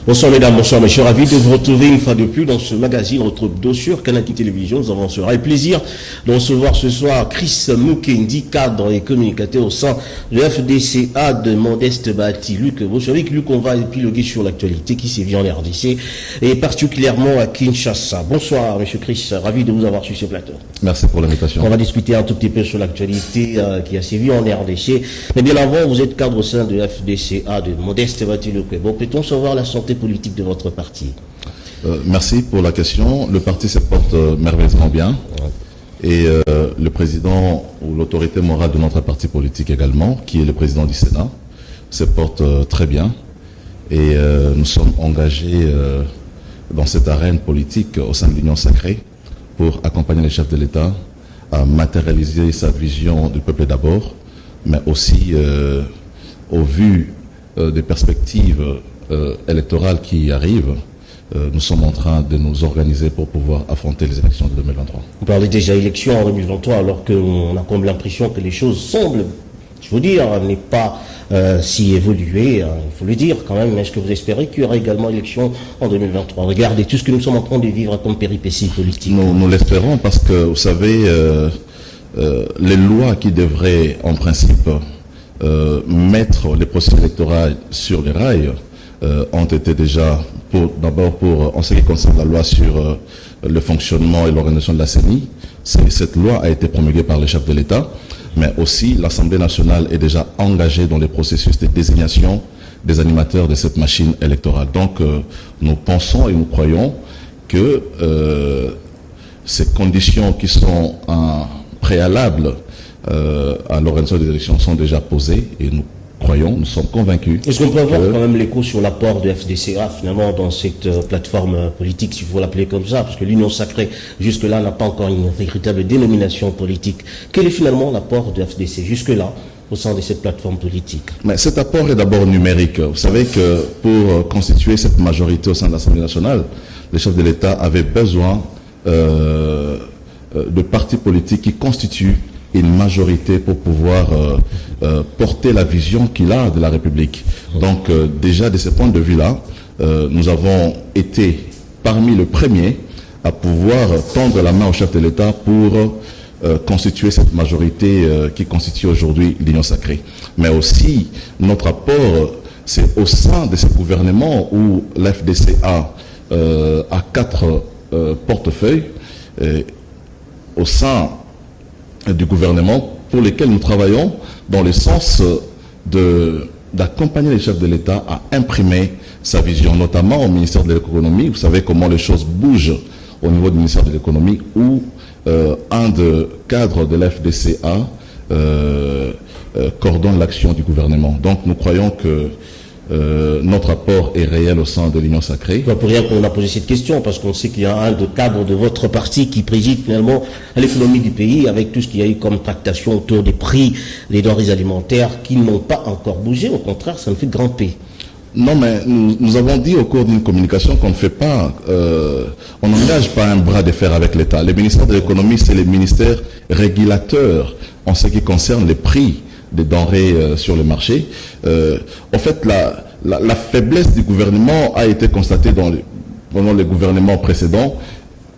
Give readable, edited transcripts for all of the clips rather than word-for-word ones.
Bonsoir mesdames, bonsoir messieurs, ravi de vous retrouver une fois de plus dans ce magazine, notre dossier sur Canal Télévision. Nous avons ce plaisir de recevoir ce soir Chris Mukendi, cadre et communicateur au sein de FDCA de Modeste Bahati. Luc, vous savez que Luc, on va épiloguer sur l'actualité qui sévit en RDC et particulièrement à Kinshasa. Bonsoir monsieur Chris, ravi de vous avoir sur ce plateau. Merci pour l'invitation. On va discuter un tout petit peu sur l'actualité qui a sévi en RDC. Mais bien avant, vous êtes cadre au sein de FDCA de Modeste Bahati. Bon, peut-on savoir la santé politique de votre parti? Merci pour la question. Le parti se porte merveilleusement bien. Et le président ou l'autorité morale de notre parti politique également, qui est le président du Sénat, se porte très bien. Et nous sommes engagés dans cette arène politique au sein de l'Union sacrée pour accompagner les chefs de l'État à matérialiser sa vision du peuple d'abord, mais aussi au vu des perspectives électorales qui arrivent. Nous sommes en train de nous organiser pour pouvoir affronter les élections de 2023. Vous parlez déjà élections en 2023 alors qu'on a comme l'impression que les choses semblent, je veux dire, n'est pas si évolué, il faut le dire quand même. Est-ce que vous espérez qu'il y aura également élection en 2023? Regardez tout ce que nous sommes en train de vivre comme péripéties politiques. Nous l'espérons parce que, vous savez, les lois qui devraient en principe mettre les processus électoraux sur les rails ont été déjà, d'abord en ce qui concerne la loi sur le fonctionnement et l'organisation de la CENI, cette loi a été promulguée par le chef de l'État, mais aussi l'Assemblée nationale est déjà engagée dans les processus de désignation des animateurs de cette machine électorale. Donc nous pensons et nous croyons que ces conditions qui sont préalables à l'organisation des élections sont déjà posées et nous croyons, nous sommes convaincus. Est-ce qu'on peut avoir quand même l'écho sur l'apport de FDCA finalement dans cette plateforme politique, s'il faut l'appeler comme ça, parce que l'Union sacrée jusque-là n'a pas encore une véritable dénomination politique. Quel est finalement l'apport de FDC jusque-là au sein de cette plateforme politique? Mais cet apport est d'abord numérique. Vous savez que pour constituer cette majorité au sein de l'Assemblée nationale, les chefs de l'État avaient besoin de partis politiques qui constituent une majorité pour pouvoir porter la vision qu'il a de la République. Donc déjà de ce point de vue-là, nous avons été parmi les premiers à pouvoir tendre la main au chef de l'État pour constituer cette majorité qui constitue aujourd'hui l'Union sacrée. Mais aussi, notre apport, c'est au sein de ce gouvernement où l'FDCA a 4 portefeuilles, au sein du gouvernement pour lesquels nous travaillons dans le sens d'accompagner les chefs de l'État à imprimer sa vision, notamment au ministère de l'économie. Vous savez comment les choses bougent au niveau du ministère de l'économie où un des cadres de l'FDCA coordonne l'action du gouvernement. Donc nous croyons que notre apport est réel au sein de l'Union sacrée. Pour rien qu'on a posé cette question, parce qu'on sait qu'il y a un des cadres de votre parti qui préside finalement à l'économie du pays, avec tout ce qu'il y a eu comme tractation autour des prix des denrées alimentaires qui n'ont pas encore bougé. Au contraire, ça ne fait grimper. Non, mais nous avons dit au cours d'une communication qu'on ne fait pas, on n'engage pas un bras de fer avec l'État. Le ministère de l'économie, c'est le ministère régulateur en ce qui concerne les prix des denrées sur le marché. En fait, la faiblesse du gouvernement a été constatée pendant les gouvernements précédents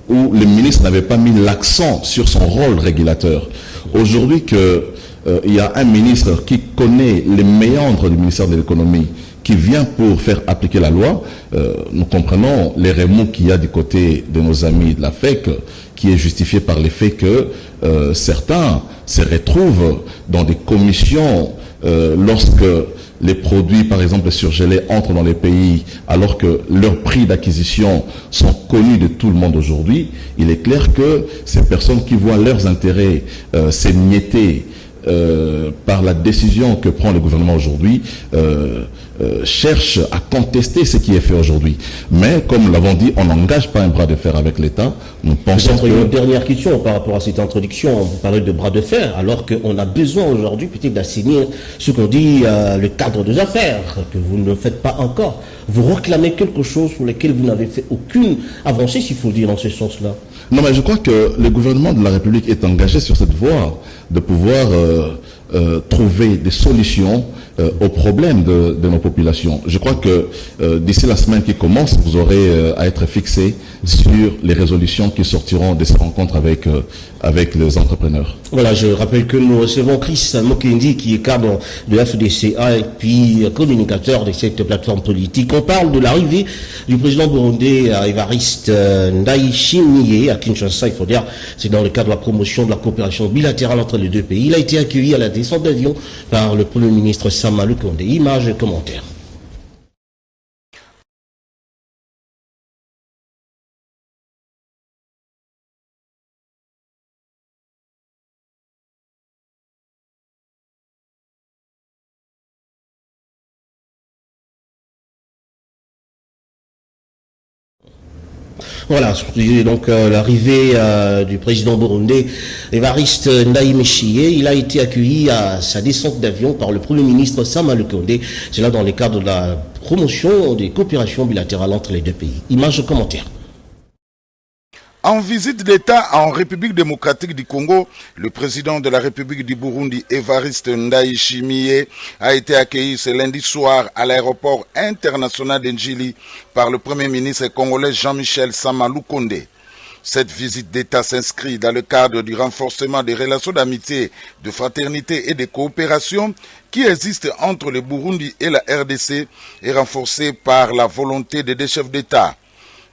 où le ministre n'avait pas mis l'accent sur son rôle régulateur. Aujourd'hui il y a un ministre qui connaît les méandres du ministère de l'économie, qui vient pour faire appliquer la loi, nous comprenons les remous qu'il y a du côté de nos amis de la FEC, qui est justifié par le fait que certains se retrouvent dans des commissions lorsque les produits, par exemple surgelés, entrent dans les pays alors que leurs prix d'acquisition sont connus de tout le monde aujourd'hui. Il est clair que ces personnes qui voient leurs intérêts s'émietter par la décision que prend le gouvernement aujourd'hui, cherche à contester ce qui est fait aujourd'hui. Mais comme nous l'avons dit, on n'engage pas un bras de fer avec l'État. Nous pensons que... Une dernière question par rapport à cette introduction. Vous parlez de bras de fer, alors qu'on a besoin aujourd'hui peut-être d'assainir ce qu'on dit le cadre des affaires, que vous ne faites pas encore. Vous réclamez quelque chose sur lequel vous n'avez fait aucune avancée, s'il faut dire, dans ce sens-là. Non, mais je crois que le gouvernement de la République est engagé sur cette voie de pouvoir trouver des solutions aux problèmes de nos populations. Je crois que d'ici la semaine qui commence, vous aurez à être fixé sur les résolutions qui sortiront de ces rencontres avec les entrepreneurs. Voilà, je rappelle que nous recevons Chris Mukendi, qui est cadre de FDCA et puis communicateur de cette plateforme politique. On parle de l'arrivée du président burundais Évariste Ndayishimiye à Kinshasa. Il faut dire, c'est dans le cadre de la promotion de la coopération bilatérale entre les deux pays. Il a été accueilli à la descente d'avion par le Premier ministre Sama Lukonde. Images et commentaires. Voilà, donc l'arrivée du président burundais Évariste Ndayishimiye, il a été accueilli à sa descente d'avion par le Premier ministre Sama Lukonde. C'est là dans le cadre de la promotion des coopérations bilatérales entre les deux pays. Images et commentaires. En visite d'État en République démocratique du Congo, le président de la République du Burundi, Évariste Ndayishimiye, a été accueilli ce lundi soir à l'aéroport international d'Njili par le Premier ministre congolais Jean-Michel Sama Lukonde. Cette visite d'État s'inscrit dans le cadre du renforcement des relations d'amitié, de fraternité et de coopération qui existent entre le Burundi et la RDC et renforcée par la volonté des deux chefs d'État.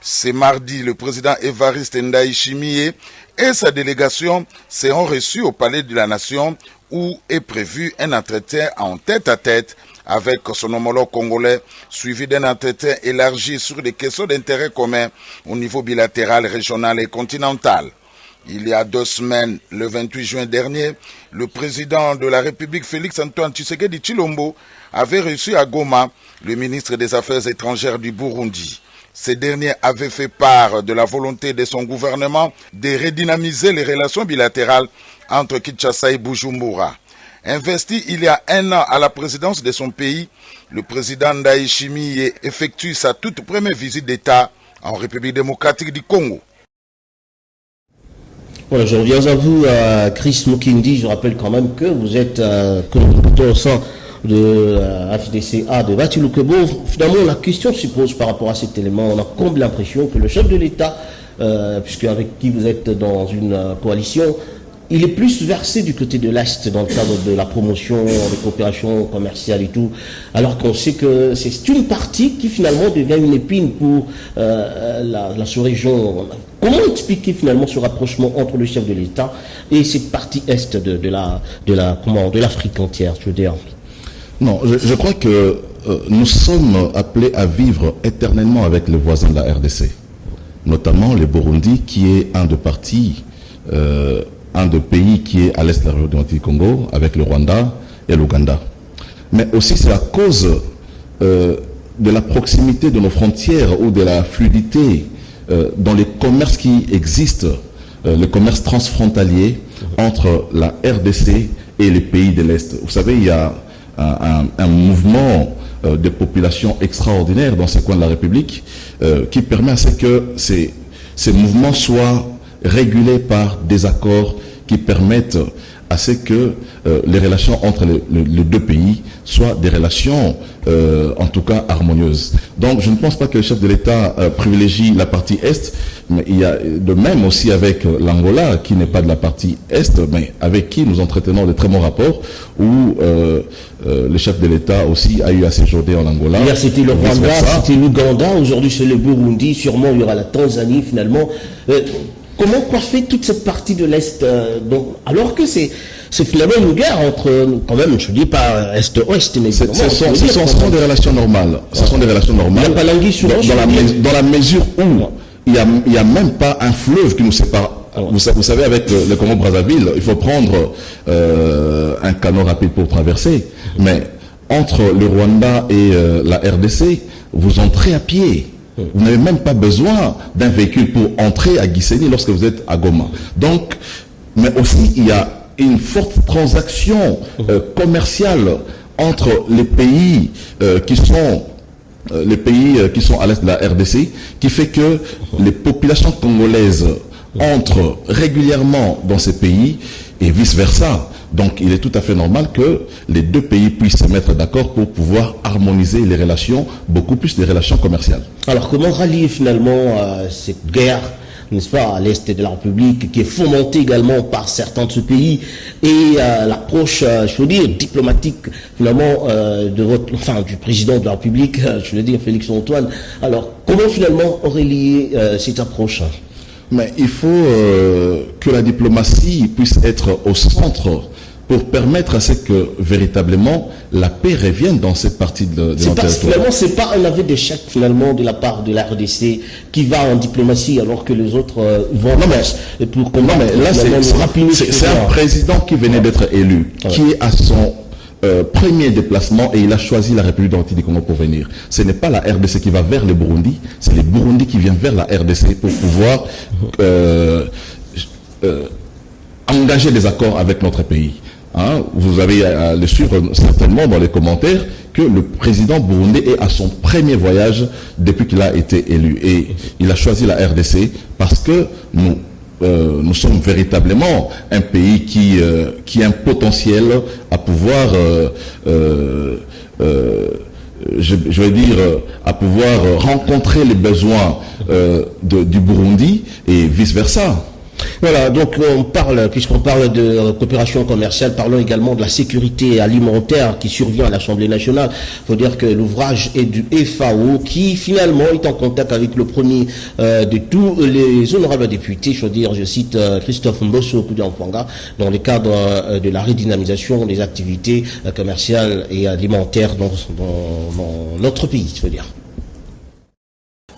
Ce mardi, le président Évariste Ndayishimiye et sa délégation seront reçus au Palais de la Nation où est prévu un entretien en tête-à-tête avec son homologue congolais, suivi d'un entretien élargi sur des questions d'intérêt commun au niveau bilatéral, régional et continental. Il y a 2 semaines, le 28 juin dernier, le président de la République, Félix-Antoine Tshisekedi Tshilombo, avait reçu à Goma le ministre des Affaires étrangères du Burundi. Ce dernier avait fait part de la volonté de son gouvernement de redynamiser les relations bilatérales entre Kinshasa et Bujumbura. Investi il y a 1 an à la présidence de son pays, le président Ndayishimiye effectue sa toute première visite d'État en République démocratique du Congo. Voilà, je reviens à vous, Chris Mukendi. Je rappelle quand même que vous êtes communicateur au sein de FDCA de Batilukebo. Finalement, la question se pose par rapport à cet élément. On a comme l'impression que le chef de l'État, puisque avec qui vous êtes dans une coalition, il est plus versé du côté de l'Est dans le cadre de la promotion des coopérations commerciales et tout, alors qu'on sait que c'est une partie qui finalement devient une épine pour la sous-région. Comment expliquer finalement ce rapprochement entre le chef de l'État et cette partie Est de l'Afrique entière, je veux dire? Non, je crois que nous sommes appelés à vivre éternellement avec les voisins de la RDC, notamment le Burundi, qui est un des pays qui est à l'est de la République du Congo, avec le Rwanda et l'Ouganda. Mais aussi c'est à cause de la proximité de nos frontières ou de la fluidité dans les commerces qui existent, le commerce transfrontalier entre la RDC et les pays de l'Est. Vous savez, il y a un mouvement de population extraordinaire dans ces coins de la République qui permet à ce que ces mouvements soient régulés par des accords qui permettent à ce que les relations entre les deux pays soient des relations en tout cas harmonieuses. Donc je ne pense pas que le chef de l'État privilégie la partie Est, mais il y a de même aussi avec l'Angola qui n'est pas de la partie Est, mais avec qui nous entretenons de très bons rapports, où le chef de l'État aussi a eu à séjourner en Angola. Hier c'était le Rwanda, c'était l'Ouganda, aujourd'hui c'est le Burundi, sûrement il y aura la Tanzanie finalement. Comment coiffer toute cette partie de l'Est alors que c'est finalement une guerre entre, quand même, je ne dis pas Est-Ouest, mais ce sont des relations normales. Ce sont des relations normales. Il n'y a pas l'anguille sous roche. Dans la mesure où il n'y a même pas un fleuve qui nous sépare. Vous savez, avec le Congo-Brazzaville, il faut prendre un canot rapide pour traverser. Mais entre le Rwanda et la RDC, vous entrez à pied. Vous n'avez même pas besoin d'un véhicule pour entrer à Gisenyi lorsque vous êtes à Goma. Donc, mais aussi, il y a une forte transaction commerciale entre les pays qui sont à l'est de la RDC, qui fait que les populations congolaises entrent régulièrement dans ces pays et vice-versa. Donc il est tout à fait normal que les deux pays puissent se mettre d'accord pour pouvoir harmoniser les relations, beaucoup plus les relations commerciales. Alors comment rallier finalement cette guerre, n'est-ce pas, à l'est de la République, qui est fomentée également par certains de ce pays, et l'approche, je veux dire, diplomatique finalement du président de la République, je veux dire Félix Antoine. Alors comment finalement relier cette approche? Mais il faut que la diplomatie puisse être au centre pour permettre à ce que véritablement la paix revienne dans cette partie de notre territoire. Finalement, c'est pas un aveu d'échec finalement de la part de la RDC qui va en diplomatie alors que les autres vont pour combattre. Non, mais là, c'est un président qui venait d'être élu, qui est à son premier déplacement et il a choisi la République démocratique du Congo pour venir. Ce n'est pas la RDC qui va vers le Burundi, c'est le Burundi qui vient vers la RDC pour pouvoir engager des accords avec notre pays. Hein, vous avez à le suivre certainement dans les commentaires que le président burundais est à son premier voyage depuis qu'il a été élu. Et il a choisi la RDC parce que nous sommes véritablement un pays qui a un potentiel à pouvoir, je vais dire, à pouvoir rencontrer les besoins du Burundi et vice-versa. Voilà, donc puisqu'on parle de coopération commerciale, parlons également de la sécurité alimentaire qui survient à l'Assemblée nationale. Il faut dire que l'ouvrage est du FAO qui finalement est en contact avec le premier de tous les honorables députés, je veux dire, je cite Christophe Mbosso Koudiampanga, dans le cadre de la redynamisation des activités commerciales et alimentaires dans notre pays, je veux dire.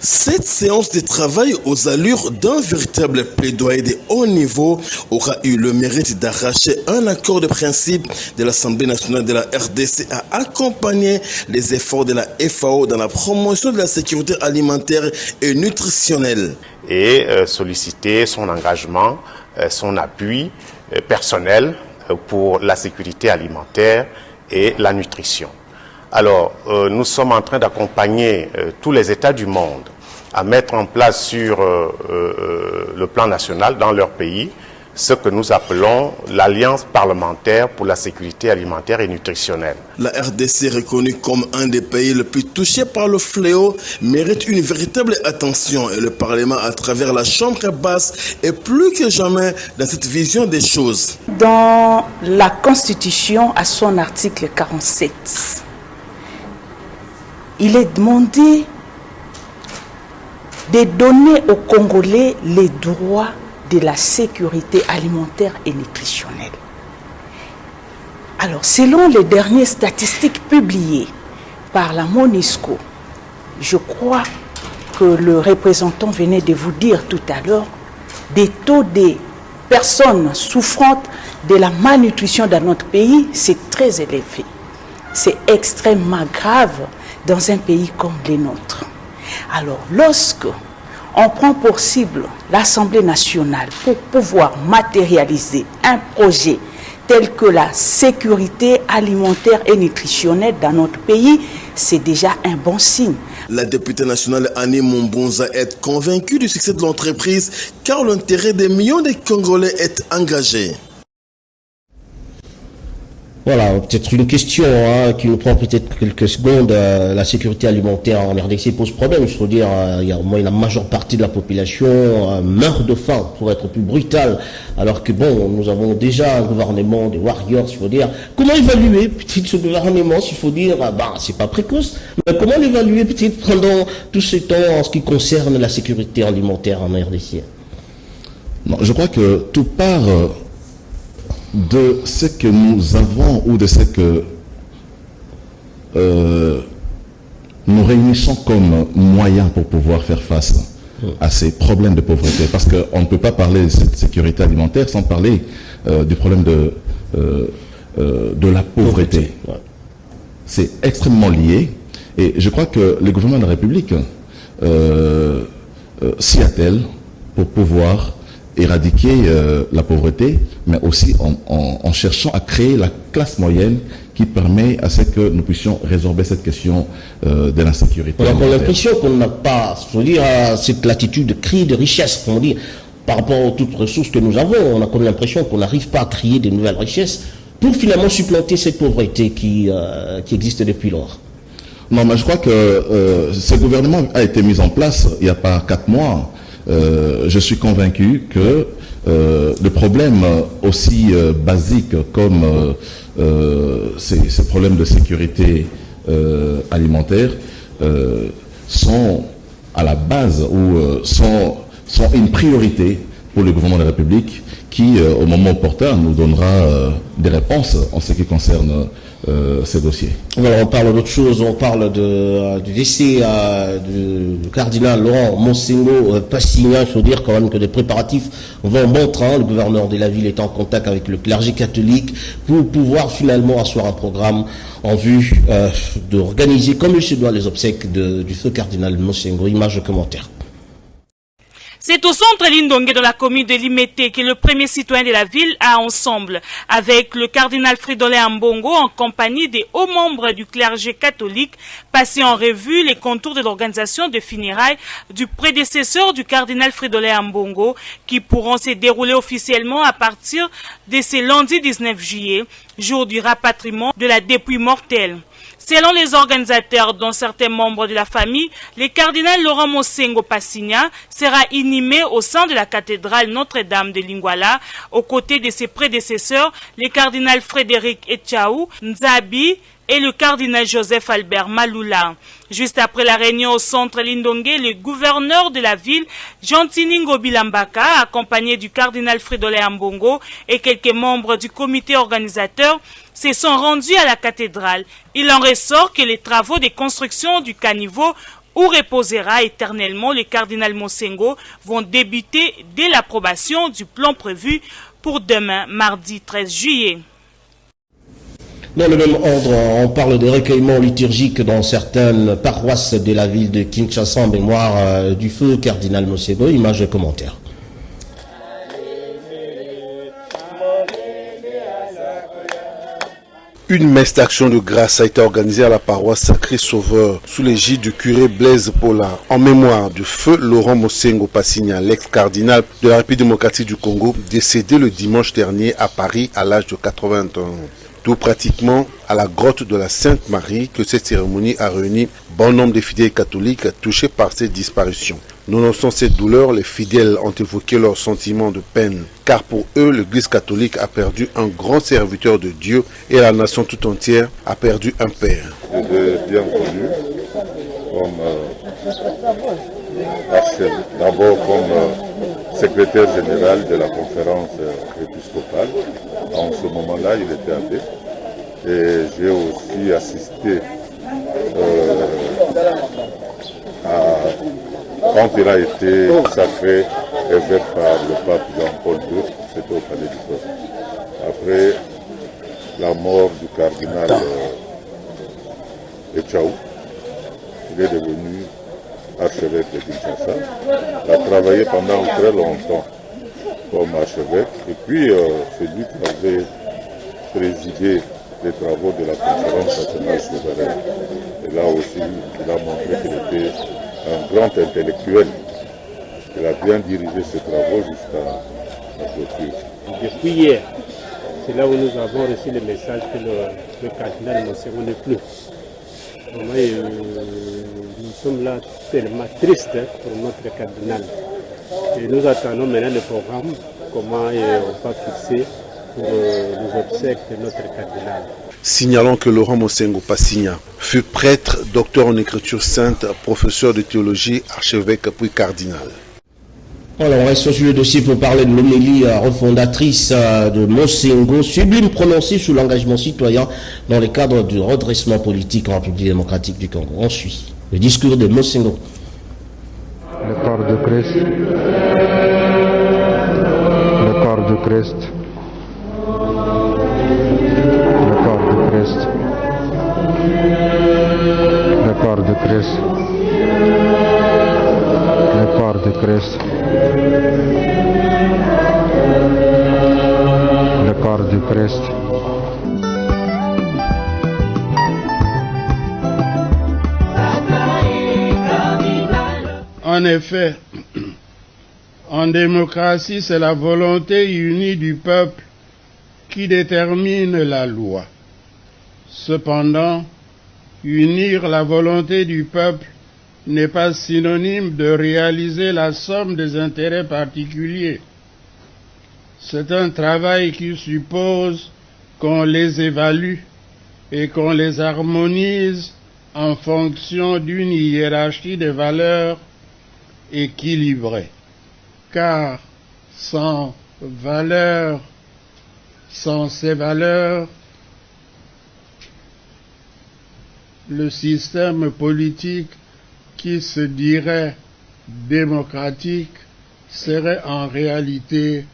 Cette séance de travail aux allures d'un véritable plaidoyer de haut niveau aura eu le mérite d'arracher un accord de principe de l'Assemblée nationale de la RDC à accompagner les efforts de la FAO dans la promotion de la sécurité alimentaire et nutritionnelle. Et solliciter son engagement, son appui personnel pour la sécurité alimentaire et la nutrition. Alors, nous sommes en train d'accompagner tous les États du monde à mettre en place sur le plan national dans leur pays ce que nous appelons l'Alliance parlementaire pour la sécurité alimentaire et nutritionnelle. La RDC, reconnue comme un des pays les plus touchés par le fléau, mérite une véritable attention et le Parlement, à travers la Chambre basse, est plus que jamais dans cette vision des choses. Dans la Constitution, à son article 47, il est demandé de donner aux Congolais les droits de la sécurité alimentaire et nutritionnelle. Alors, selon les dernières statistiques publiées par la MONUSCO, je crois que le représentant venait de vous dire tout à l'heure, des taux de personnes souffrant de la malnutrition dans notre pays, c'est très élevé. C'est extrêmement grave dans un pays comme le nôtre. Alors, lorsque on prend pour cible l'Assemblée nationale pour pouvoir matérialiser un projet tel que la sécurité alimentaire et nutritionnelle dans notre pays, c'est déjà un bon signe. La députée nationale Annie Mumbunza est convaincue du succès de l'entreprise car l'intérêt des millions de Congolais est engagé. Voilà, peut-être une question qui nous prend peut-être quelques secondes. La sécurité alimentaire en RDC pose problème. Je veux dire, il y a au moins la majeure partie de la population meurt de faim, pour être plus brutal. Alors que bon, nous avons déjà un gouvernement des warriors, il faut dire. Comment évaluer peut-être ce gouvernement, s'il faut dire, c'est pas précoce, mais comment l'évaluer peut-être pendant tout ce temps en ce qui concerne la sécurité alimentaire en RDC? Non, je crois que tout part de ce que nous avons ou de ce que nous réunissons comme moyen pour pouvoir faire face à ces problèmes de pauvreté. Parce qu'on ne peut pas parler de cette sécurité alimentaire sans parler du problème de la pauvreté. C'est extrêmement lié. Et je crois que le gouvernement de la République s'y attelle pour pouvoir éradiquer la pauvreté, mais aussi en cherchant à créer la classe moyenne qui permet à ce que nous puissions résorber cette question de l'insécurité. On a l'impression qu'on n'a pas, je veux dire, cette latitude de cri de richesse, on dit, par rapport aux toutes ressources que nous avons. On a comme l'impression qu'on n'arrive pas à créer de nouvelles richesses pour finalement supplanter cette pauvreté qui existe depuis lors? Non, mais je crois que ce gouvernement a été mis en place il n'y a pas 4 mois. Je suis convaincu que le problème aussi basique comme ces problèmes de sécurité alimentaire sont à la base ou sont une priorité pour le gouvernement de la République qui, au moment opportun, nous donnera des réponses en ce qui concerne ces dossiers. Alors, on parle d'autre chose, on parle du décès du cardinal Laurent Monsengo Passigna. Il faut dire quand même que les préparatifs vont bon train. Le gouverneur de la ville est en contact avec le clergé catholique pour pouvoir finalement asseoir un programme en vue d'organiser comme il se doit les obsèques du feu cardinal Monsengo. Image commentaire. C'est au centre Lindongue de la commune de Limete que le premier citoyen de la ville a ensemble avec le cardinal Fridolin Ambongo en compagnie des hauts membres du clergé catholique passé en revue les contours de l'organisation de funérailles du prédécesseur du cardinal Fridolin Ambongo qui pourront se dérouler officiellement à partir de ce lundi 19 juillet, jour du rapatriement de la dépouille mortelle. Selon les organisateurs, dont certains membres de la famille, le cardinal Laurent Monsengo Passigna sera inhumé au sein de la cathédrale Notre-Dame de Lingwala, aux côtés de ses prédécesseurs, le cardinal Frédéric Etchaou Nzabi et le cardinal Joseph Albert Malula. Juste après la réunion au centre Lindongue, le gouverneur de la ville, Jean-Tiningo Bilambaka, accompagné du cardinal Fridolin Ambongo et quelques membres du comité organisateur, se sont rendus à la cathédrale. Il en ressort que les travaux de construction du caniveau où reposera éternellement le cardinal Monsengo vont débuter dès l'approbation du plan prévu pour demain, mardi 13 juillet. Dans le même ordre, on parle des recueillements liturgiques dans certaines paroisses de la ville de Kinshasa en mémoire du feu cardinal Monsengo. Image et commentaire. Une messe d'action de grâce a été organisée à la paroisse Sacré-Sauveur sous l'égide du curé Blaise Paula en mémoire du feu Laurent Monsengo Passigna, l'ex-cardinal de la République démocratique du Congo, décédé le dimanche dernier à Paris à l'âge de 81 ans. Tout pratiquement à la grotte de la Sainte Marie que cette cérémonie a réuni bon nombre de fidèles catholiques touchés par cette disparition. Nonobstant cette douleur, les fidèles ont évoqué leurs sentiments de peine, car pour eux, l'Église catholique a perdu un grand serviteur de Dieu et la nation tout entière a perdu un père. Je l'ai bien connu comme d'abord comme secrétaire général de la conférence épiscopale. En ce moment-là, il était abbé. Et j'ai aussi assisté quand il a été sacré évêque par le pape Jean-Paul II, c'était au Palais du Peuple. Après la mort du cardinal Etchaou, il est devenu archevêque de Kinshasa. Il a travaillé pendant très longtemps comme archevêque. Et puis, celui qui avait présidé les travaux de la conférence nationale souveraine. Et là aussi, il a montré qu'il était un grand intellectuel. Il a bien dirigé ses travaux jusqu'à la clôture. Depuis hier, c'est là où nous avons reçu le message que le cardinal Monsengo n'est plus. Nous sommes là tellement tristes pour notre cardinal. Et nous attendons maintenant le programme, comment on va fixer pour les obsèques de notre cardinal. Signalons que Laurent Monsengo Passigna fut prêtre, docteur en écriture sainte, professeur de théologie, archevêque puis cardinal. Alors, on reste sur le dossier pour parler de l'homélie refondatrice de Monsengo, sublime prononcée sous l'engagement citoyen dans le cadre du redressement politique en République démocratique du Congo. On suit le discours de Monsengo. Le corps de Christ, le corps de Christ, le corps de Christ, le corps de Christ, le corps de Christ, le corps de Christ. En effet, en démocratie, c'est la volonté unie du peuple qui détermine la loi. Cependant, unir la volonté du peuple n'est pas synonyme de réaliser la somme des intérêts particuliers. C'est un travail qui suppose qu'on les évalue et qu'on les harmonise en fonction d'une hiérarchie des valeurs équilibrée. Car sans ces valeurs, le système politique qui se dirait démocratique serait en réalité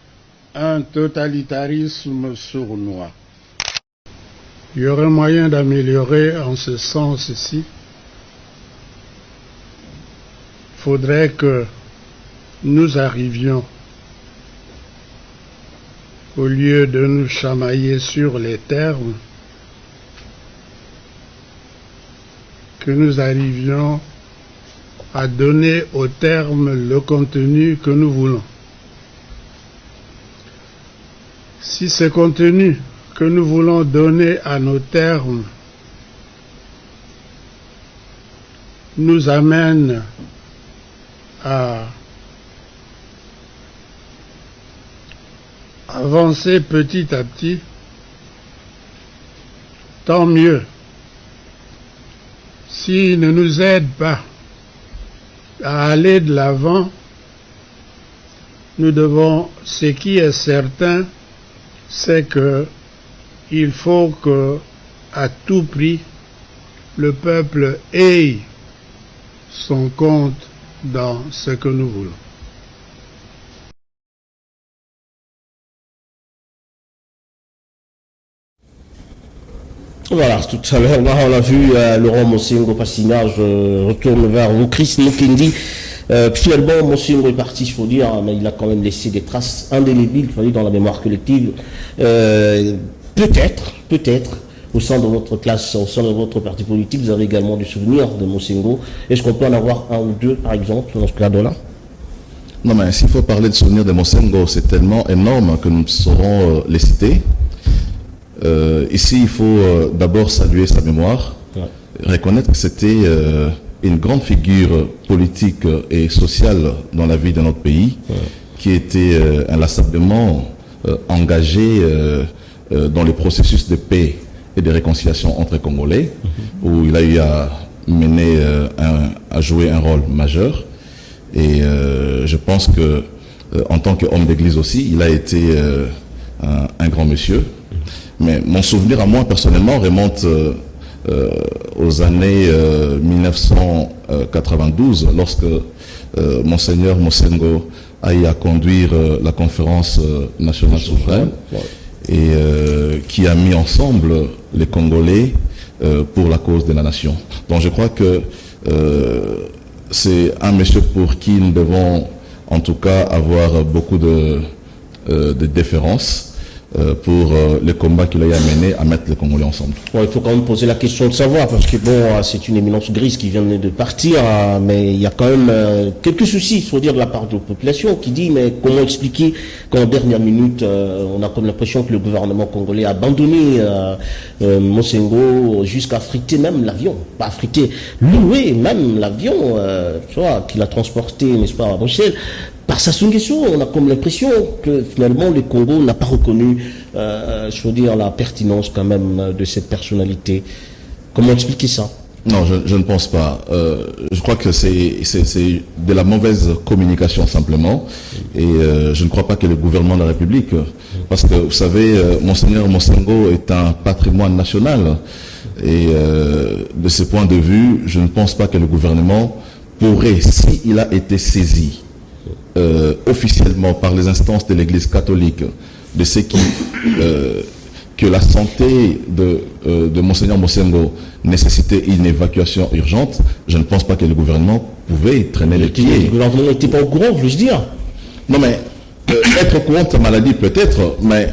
un totalitarisme sournois. Il y aurait moyen d'améliorer en ce sens-ci. Il faudrait que nous arrivions, au lieu de nous chamailler sur les termes, que nous arrivions à donner aux termes le contenu que nous voulons. Si ce contenu que nous voulons donner à nos termes nous amène à avancer petit à petit, tant mieux. S'il ne nous aide pas à aller de l'avant, nous devons, ce qui est certain, c'est que il faut que, à tout prix, le peuple ait son compte dans ce que nous voulons. Voilà, tout à l'heure, on a vu Laurent Mosengo Passina, je retourne vers vous. Chris Mukendi, finalement, Mosengo est parti, il faut dire, mais il a quand même laissé des traces indélébiles, dans la mémoire collective. Peut-être, au sein de votre classe, au sein de votre parti politique, vous avez également des souvenirs de Mosengo. Est-ce qu'on peut en avoir un ou deux, par exemple, dans ce cadre-là? Non, mais s'il faut parler de souvenirs de Mosengo, c'est tellement énorme que nous saurons les citer. Ici, il faut d'abord saluer sa mémoire, reconnaître que c'était une grande figure politique et sociale dans la vie de notre pays, qui était inlassablement engagé dans le processus de paix et de réconciliation entre Congolais, où il a eu à mener, à jouer un rôle majeur. Et je pense que, en tant qu'homme d'église aussi, il a été un grand monsieur. Mais mon souvenir à moi personnellement remonte aux années 1992, lorsque Monseigneur Mosengo a eu à conduire la conférence nationale souveraine et qui a mis ensemble les Congolais pour la cause de la nation. Donc je crois que c'est un monsieur pour qui nous devons en tout cas avoir beaucoup de déférence pour les combats qu'il a eu à mener à mettre les Congolais ensemble. Il faut quand même poser la question de savoir, parce que bon, c'est une éminence grise qui vient de partir, mais il y a quand même quelques soucis, il faut dire, de la part de la population, qui dit, mais comment expliquer qu'en dernière minute, on a comme l'impression que le gouvernement congolais a abandonné Mosengo jusqu'à friter même l'avion, pas affriter, louer même l'avion, qu'il a transporté, n'est-ce pas, à Bruxelles. Par Sassou Nguesso, on a comme l'impression que finalement le Congo n'a pas reconnu, je veux dire, la pertinence quand même de cette personnalité. Comment expliquer ça? Non, je ne pense pas. Je crois que c'est de la mauvaise communication simplement. Et je ne crois pas que le gouvernement de la République, parce que vous savez, Monseigneur Mosengo est un patrimoine national. Et de ce point de vue, je ne pense pas que le gouvernement pourrait, s'il a été saisi officiellement par les instances de l'Église catholique de ce qui que la santé de Monseigneur Mosengo nécessitait une évacuation urgente, je ne pense pas que le gouvernement pouvait traîner les pieds. Le gouvernement n'était pas au courant, veux-je dire? Non, mais être au courant de sa maladie peut-être, mais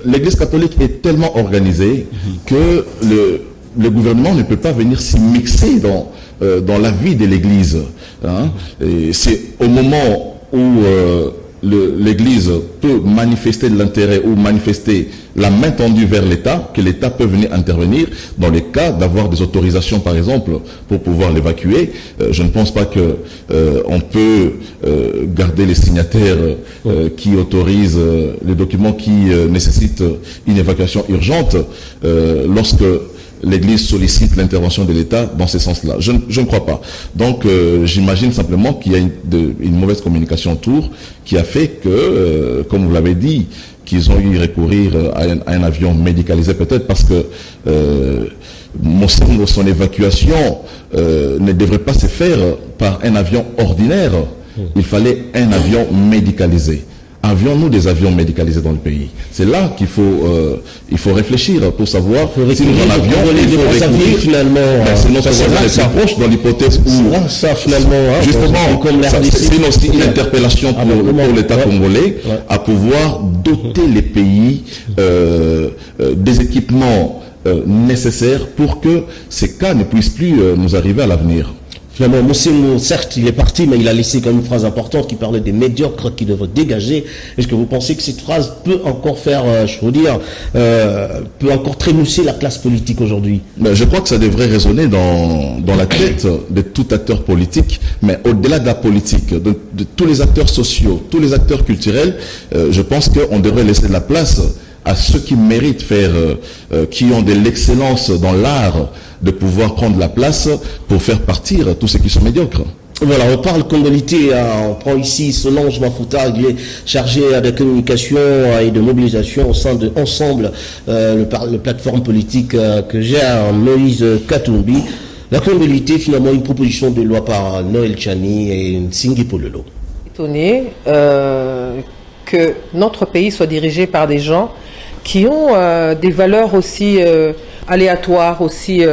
l'Église catholique est tellement organisée que le gouvernement ne peut pas venir s'y mixer dans la vie de l'Église. Hein. C'est au moment où l'Église peut manifester de l'intérêt ou manifester la main tendue vers l'État, que l'État peut venir intervenir dans les cas d'avoir des autorisations, par exemple, pour pouvoir l'évacuer. Je ne pense pas que on peut garder les signataires qui autorisent les documents qui nécessitent une évacuation urgente lorsque l'Église sollicite l'intervention de l'État dans ce sens-là. Je ne crois pas. Donc, j'imagine simplement qu'il y a une mauvaise communication autour qui a fait que, comme vous l'avez dit, qu'ils ont eu recourir à un avion médicalisé, peut-être parce que son évacuation ne devrait pas se faire par un avion ordinaire. Il fallait un avion médicalisé. Avions-nous des avions médicalisés dans le pays? C'est là qu'il faut réfléchir pour savoir si nous en avions, il faut recourir finalement. C'est notre voisin qui s'approche dans l'hypothèse où ça finalement, justement, c'est aussi une interpellation pour l'État congolais à pouvoir doter les pays des équipements nécessaires pour que ces cas ne puissent plus nous arriver à l'avenir. Finalement, Moussemou, certes, il est parti, mais il a laissé quand même une phrase importante qui parlait des médiocres qui devraient dégager. Est-ce que vous pensez que cette phrase peut encore faire, peut encore trémousser la classe politique aujourd'hui? Je crois que ça devrait résonner dans la tête de tout acteur politique, mais au-delà de la politique, de tous les acteurs sociaux, tous les acteurs culturels, je pense qu'on devrait laisser de la place à ceux qui méritent faire, qui ont de l'excellence dans l'art, de pouvoir prendre la place pour faire partir tous ceux qui sont médiocres. Voilà, on parle congolité, on prend ici Solange Mafuta, il est chargé de communication et de mobilisation au sein de Ensemble, le plateforme politique que gère Moïse Katumbi. La congolité, finalement, une proposition de loi par Noël Tchani et Nsingi Pololo. Étonné que notre pays soit dirigé par des gens qui ont des valeurs aussi aléatoires, aussi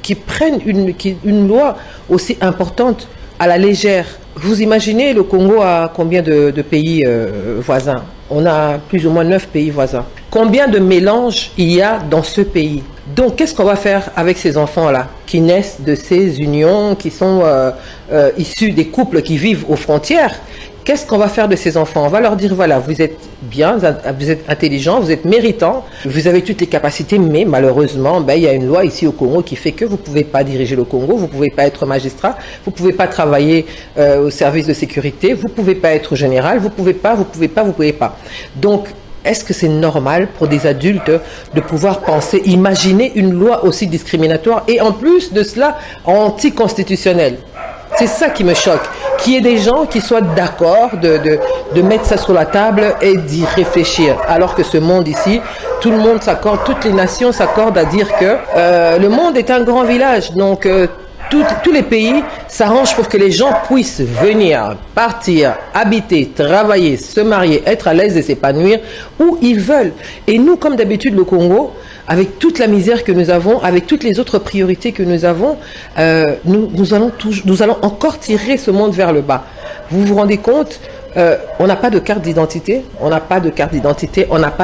qui prennent une loi aussi importante à la légère. Vous imaginez, le Congo a combien de pays voisins? On a plus ou moins 9 pays voisins. Combien de mélanges il y a dans ce pays? Donc, qu'est-ce qu'on va faire avec ces enfants-là qui naissent de ces unions, qui sont issus des couples qui vivent aux frontières? Qu'est-ce qu'on va faire de ces enfants? On va leur dire, voilà, vous êtes bien, vous êtes intelligents, vous êtes méritants, vous avez toutes les capacités, mais malheureusement, il y a une loi ici au Congo qui fait que vous ne pouvez pas diriger le Congo, vous ne pouvez pas être magistrat, vous ne pouvez pas travailler au service de sécurité, vous ne pouvez pas être général, vous ne pouvez pas. Donc, est-ce que c'est normal pour des adultes de pouvoir penser, imaginer une loi aussi discriminatoire et en plus de cela, anticonstitutionnelle? C'est ça qui me choque, qu'il y ait des gens qui soient d'accord de mettre ça sur la table et d'y réfléchir. Alors que ce monde ici, tout le monde s'accorde, toutes les nations s'accordent à dire que le monde est un grand village. Donc tous les pays s'arrangent pour que les gens puissent venir, partir, habiter, travailler, se marier, être à l'aise et s'épanouir où ils veulent. Et nous, comme d'habitude, le Congo, avec toute la misère que nous avons, avec toutes les autres priorités que nous avons, nous allons encore tirer ce monde vers le bas. Vous vous rendez compte? On n'a pas de carte d'identité, on n'a pas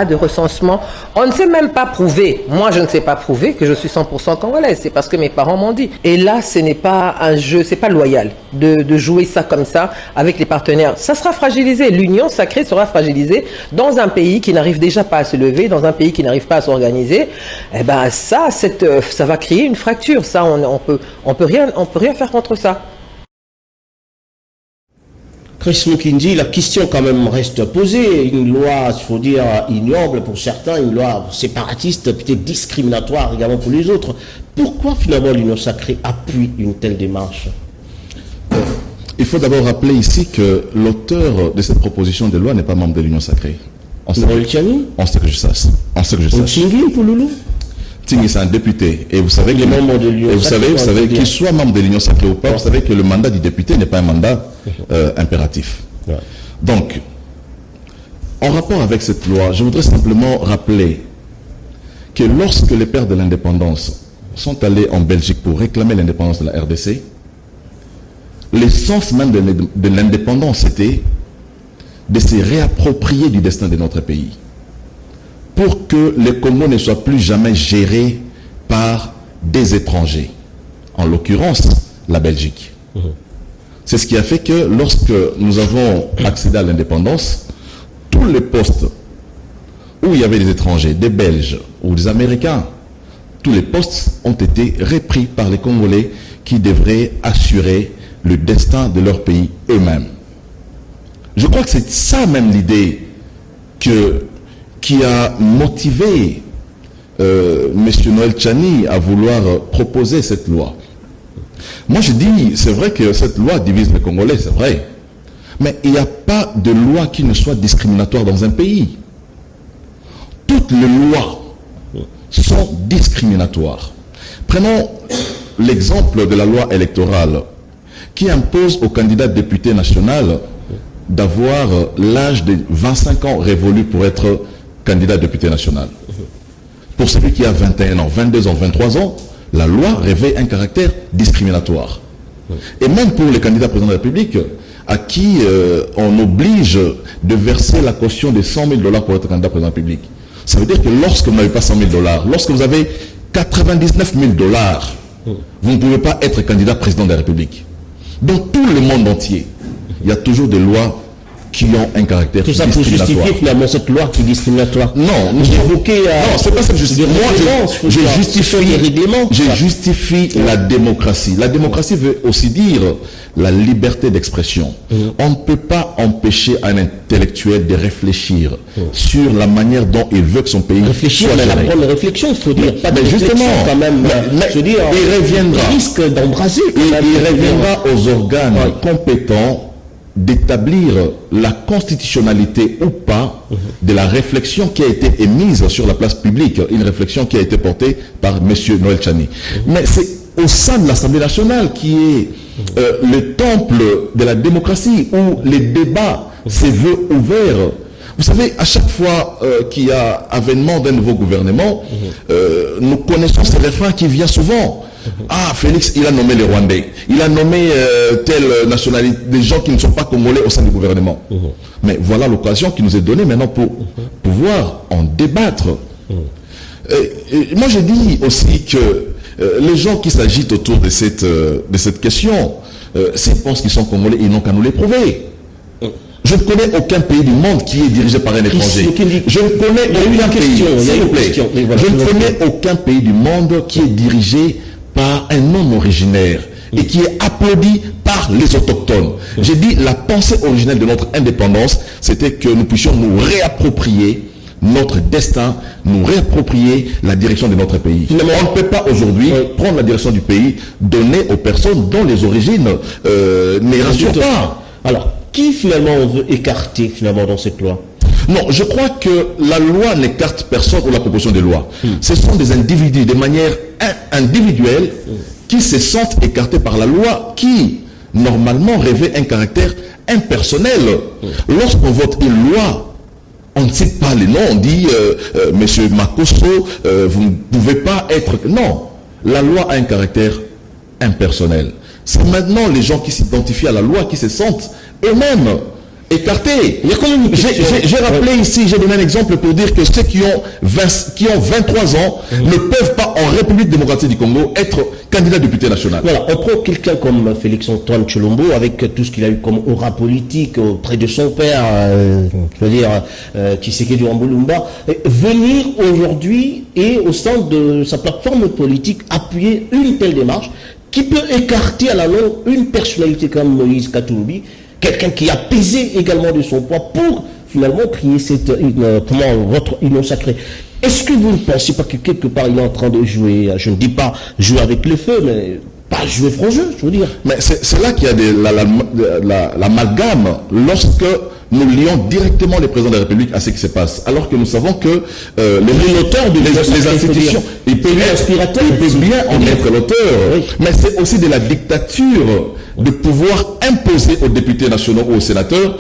de recensement, on ne sait même pas prouver, moi je ne sais pas prouver que je suis 100% congolaise, c'est parce que mes parents m'ont dit. Et là, ce n'est pas un jeu, c'est pas loyal de jouer ça comme ça avec les partenaires. Ça sera fragilisé, l'union sacrée sera fragilisée dans un pays qui n'arrive déjà pas à se lever, dans un pays qui n'arrive pas à s'organiser. Ça va créer une fracture, ça on peut rien faire contre ça. Chris Mukindi, la question quand même reste posée. Une loi, il faut dire, ignoble pour certains, une loi séparatiste, peut-être discriminatoire également pour les autres. Pourquoi finalement l'Union sacrée appuie une telle démarche? Il faut d'abord rappeler ici que l'auteur de cette proposition de loi n'est pas membre de l'Union sacrée. On sait que je sache. Nsingi Pololo? Tingui, c'est un député. Et vous savez qu'il soit membre de l'Union sacrée ou pas, vous savez que le mandat du député n'est pas un mandat impératif. Ouais. Donc, en rapport avec cette loi, je voudrais simplement rappeler que lorsque les pères de l'indépendance sont allés en Belgique pour réclamer l'indépendance de la RDC, l'essence même de l'indépendance était de se réapproprier du destin de notre pays, pour que le Congo ne soit plus jamais géré par des étrangers, en l'occurrence la Belgique. C'est ce qui a fait que lorsque nous avons accédé à l'indépendance, tous les postes où il y avait des étrangers, des Belges ou des Américains, tous les postes ont été repris par les Congolais qui devraient assurer le destin de leur pays eux-mêmes. Je crois que c'est ça même l'idée qui a motivé M. Noël Tchani à vouloir proposer cette loi. Moi je dis, c'est vrai que cette loi divise les Congolais, c'est vrai. Mais il n'y a pas de loi qui ne soit discriminatoire dans un pays. Toutes les lois sont discriminatoires. Prenons l'exemple de la loi électorale qui impose au candidat député national d'avoir l'âge de 25 ans révolu pour être candidat député national. Pour celui qui a 21 ans, 22 ans, 23 ans, la loi revêt un caractère discriminatoire. Et même pour les candidats président de la République, à qui on oblige de verser la caution de 100 000 $ pour être candidat président de la République. Ça veut dire que lorsque vous n'avez pas 100 000 $, lorsque vous avez 99 000 $, vous ne pouvez pas être candidat président de la République. Dans tout le monde entier, il y a toujours des lois qui ont un caractère discriminatoire. Tout ça pour justifier finalement cette loi qui est discriminatoire. Non, non, c'est pas ça que je justifie. Moi, je justifie la démocratie. La démocratie veut aussi dire la liberté d'expression. On ne peut pas empêcher un intellectuel de réfléchir sur la manière dont il veut que son pays réfléchir, soit mais géré. la bonne réflexion, il faut dire. Pas de justement, quand même. Je veux dire, il reviendra. Il risque d'embraser. Il reviendra aux organes compétents d'établir la constitutionnalité ou pas de la réflexion qui a été émise sur la place publique, une réflexion qui a été portée par M. Noël Tchani. Mais c'est au sein de l'Assemblée nationale qui est le temple de la démocratie, où les débats se veulent ouverts. Vous savez, à chaque fois qu'il y a avènement d'un nouveau gouvernement, nous connaissons ce refrain qui vient souvent. Ah, Félix, il a nommé les Rwandais. Il a nommé telle nationalité, des gens qui ne sont pas congolais au sein du gouvernement. Mais voilà l'occasion qui nous est donnée maintenant pour pouvoir en débattre. Et moi, je dis aussi que les gens qui s'agitent autour de cette question, s'ils pensent qu'ils sont congolais, ils n'ont qu'à nous les prouver. Je ne connais aucun pays du monde qui est dirigé par un étranger. Je ne connais aucun pays, s'il vous plaît. Je ne connais aucun pays du monde qui est dirigé par un non originaire et qui est applaudi par les autochtones. J'ai dit, la pensée originelle de notre indépendance, c'était que nous puissions nous réapproprier notre destin, nous réapproprier la direction de notre pays. On ne peut pas aujourd'hui prendre la direction du pays, donner aux personnes dont les origines ne rassurent pas. Alors, qui finalement on veut écarter finalement dans cette loi? Non, je crois que la loi n'écarte personne ou la proposition de loi. Ce sont des individus, de manière individuelle, qui se sentent écartés par la loi, qui, normalement, revêt un caractère impersonnel. Lorsqu'on vote une loi, on ne cite pas les noms, on dit Monsieur Makosso, vous ne pouvez pas être... Non, la loi a un caractère impersonnel. C'est maintenant les gens qui s'identifient à la loi qui se sentent eux-mêmes écartés. J'ai rappelé ici, j'ai donné un exemple pour dire que ceux qui ont 23 ans ne peuvent pas en République démocratique du Congo être candidat député national. Voilà, on prend quelqu'un comme Félix-Antoine Tshilombo avec tout ce qu'il a eu comme aura politique auprès de son père, je veux dire, Tshisekedi Wambulumba, venir aujourd'hui et au sein de sa plateforme politique appuyer une telle démarche qui peut écarter à la longue une personnalité comme Moïse Katumbi, quelqu'un qui a pesé également de son poids pour finalement créer votre union sacrée. Est-ce que vous ne pensez pas que quelque part il est en train de jouer, je ne dis pas jouer avec le feu, mais pas jouer franc jeu, je veux dire. Mais c'est là qu'il y a l'amalgame lorsque nous lions directement les présidents de la République à ce qui se passe. Alors que nous savons que l'auteur des institutions, il peut bien en être l'auteur, mais c'est aussi de la dictature de pouvoir imposer aux députés nationaux ou aux sénateurs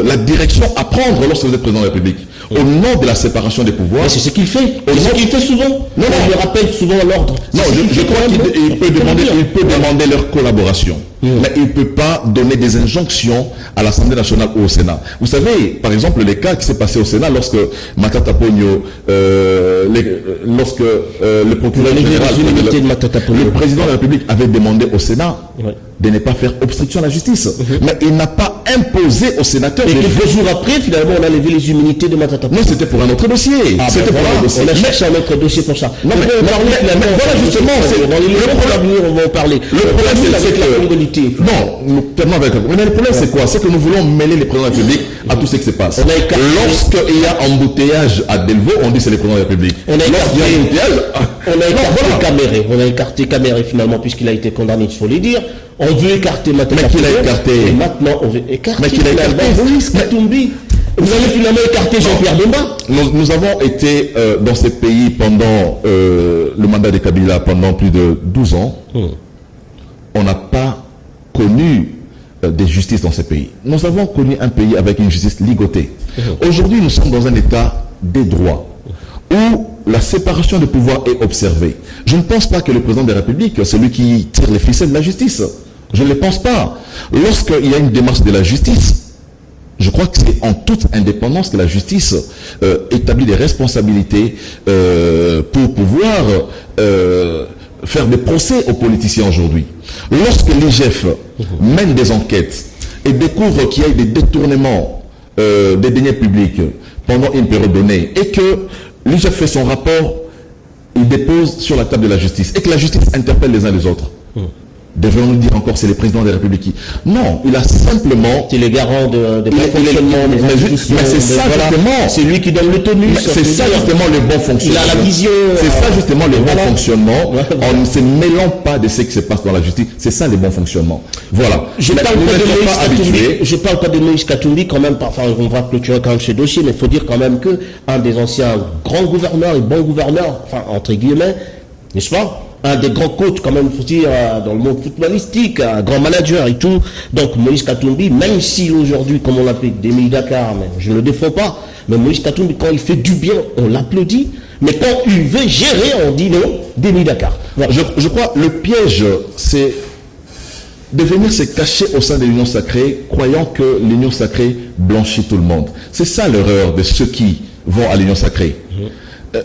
la direction à prendre lorsque vous êtes président de la République. Au nom de la séparation des pouvoirs. C'est ce qu'il fait. C'est ce qu'il fait souvent. Non, je rappelle souvent l'ordre. Non, je crois qu'il peut demander leur collaboration. Mais il ne peut pas donner des injonctions à l'Assemblée nationale ou au Sénat. Vous savez, par exemple, les cas qui s'est passé au Sénat lorsque Matata Ponyo, lorsque le procureur général, le président de la République avait demandé au Sénat de ne pas faire obstruction à la justice. Mais il n'a pas imposé aux sénateurs. Et quelques jours après, finalement, on a levé les immunités de Matata. Non, c'était pour un autre dossier. C'était pour un autre dossier. On a cherché un autre dossier pour ça. Non, mais voilà, justement, dans les jours à venir, on va en parler. Le problème, c'est avec la congolité. Non, nous terminons avec le problème, c'est quoi? C'est que nous voulons mêler les présidents de la République à tout ce qui se passe. Lorsqu'il y a embouteillage à Delvaux, on dit que c'est les présidents de la République. On a écarté Caméré finalement, puisqu'il a été condamné, il faut le dire. On veut écarter maintenant. Mais qui l'a écarté? Et maintenant, on veut écarter. Mais qui l'a écarté? Moïse Katumbi. Vous avez finalement écarté Jean-Pierre Bemba. Nous avons été dans ces pays pendant le mandat de Kabila pendant plus de 12 ans. On n'a pas connu des justices dans ces pays. Nous avons connu un pays avec une justice ligotée. Aujourd'hui, nous sommes dans un état des droits où la séparation de pouvoir est observée. Je ne pense pas que le président de la République, celui qui tire les ficelles de la justice, je ne le pense pas. Lorsqu'il y a une démarche de la justice, je crois que c'est en toute indépendance que la justice établit des responsabilités pour pouvoir faire des procès aux politiciens aujourd'hui. Lorsque l'IGF mène des enquêtes et découvre qu'il y a eu des détournements des deniers publics pendant une période donnée et que l'IGF fait son rapport, il dépose sur la table de la justice et que la justice interpelle les uns les autres. Devrions-nous dire encore c'est les présidents des républiques qui... Non, il a simplement... C'est les garants de fonctionnement des institutions. Mais c'est ça justement... C'est lui qui donne le tonus. C'est ça justement le bon fonctionnement. Il a la vision... C'est ça justement le bon fonctionnement. On ne se mêlant pas de ce qui se passe dans la justice. C'est ça le bon fonctionnement. Voilà. Je ne parle pas de Moïse Katumbi quand même. Enfin, on va clôturer quand même ce dossier, mais il faut dire quand même qu'un des anciens grands gouverneurs et bons gouverneurs, enfin entre guillemets, n'est-ce pas, un des grands coachs, quand même, faut dire, dans le monde footballistique, un grand manager et tout. Donc, Moïse Katumbi, même si aujourd'hui, comme on l'appelle, Démi Dakar, mais je ne le défends pas, mais Moïse Katumbi, quand il fait du bien, on l'applaudit. Mais quand il veut gérer, on dit non, Démi Dakar. Voilà. Je crois le piège, c'est de venir se cacher au sein de l'Union sacrée, croyant que l'Union sacrée blanchit tout le monde. C'est ça l'erreur de ceux qui vont à l'Union sacrée.